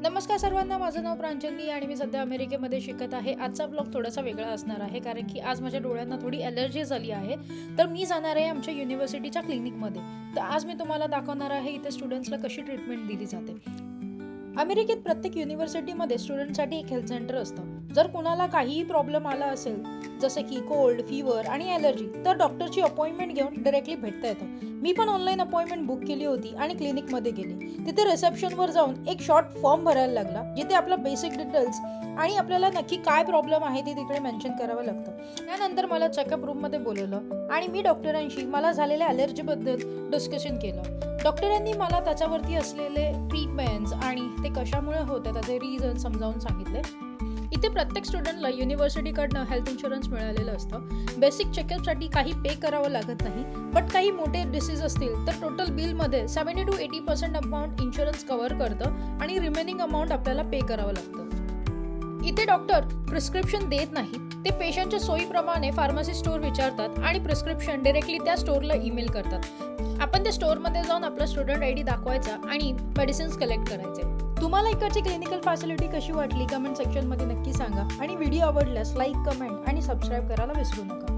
नमस्कार सर्वांना, माझं नाव प्रांजली आणि मी सध्या अमेरिकेमध्ये शिकत आहे. आजचा ब्लॉग थोडासा वेगळा असणार आहे कारण की आज माझ्या डोळ्यांना थोडी ॲलर्जी झाली आहे. तर मी जाणार आहे आमच्या युनिव्हर्सिटीच्या क्लिनिकमध्ये. तर आज मी तुम्हाला दाखवणार आहे इथे स्टुडंट्सला कशी ट्रीटमेंट दिली जाते. अमेरिकेत प्रत्येक युनिव्हर्सिटीमध्ये स्टुडंटसाठी एक हेल्थ सेंटर असतं. जर कुणाला काहीही प्रॉब्लेम आला असेल जसे की कोल्ड, फीवर आणि ॲलर्जी तर डॉक्टरची अपॉइंटमेंट घेऊन डायरेक्टली भेटता येतं. मी पण ऑनलाईन अपॉइंटमेंट बुक केली होती आणि क्लिनिकमध्ये गेली. तिथे रिसेप्शनवर जाऊन एक शॉर्ट फॉर्म भरायला लागला जिथे आपला बेसिक डिटेल्स आणि आपल्याला नक्की काय प्रॉब्लेम आहे ते तिकडे मेन्शन करावं लागतं. त्यानंतर मला चेकअप रूममध्ये बोलवलं आणि मी डॉक्टरांशी मला झालेल्या ॲलर्जीबद्दल डिस्कशन केलं. डॉक्टरांनी मला त्याच्यावरती असलेले ट्रीटमेंट्स आणि ते कशामुळे होतं त्याचे रिझन समजावून सांगितले. इथे प्रत्येक स्टुडंटला युनिव्हर्सिटीकडनं हेल्थ इन्शुरन्स मिळालेलं असतं. बेसिक चेकअपसाठी काही पे करावं लागत नाही, बट काही मोठे डिसीज असतील तर टोटल बिलमध्ये 70 to 80% अमाऊंट इन्शुरन्स कव्हर करतं आणि रिमेनिंग अमाऊंट आपल्याला पे करावं लागतं. इथे डॉक्टर प्रिस्क्रिप्शन देत नाही, ते पेशंटच्या सोयीप्रमाणे फार्मसी स्टोअर विचारतात आणि प्रिस्क्रिप्शन डायरेक्टली त्या स्टोअरला ईमेल करतात. आपण त्या स्टोअरमध्ये जाऊन आपला स्टुडंट ID दाखवायचा आणि मेडिसिन्स कलेक्ट करायचे. तुम्हाला इकडची क्लिनिकल फॅसिलिटी कशी वाटली कमेंट सेक्शनमध्ये नक्की सांगा आणि व्हिडिओ आवडल्यास लाईक, कमेंट आणि सबस्क्राईब करायला विसरू नका.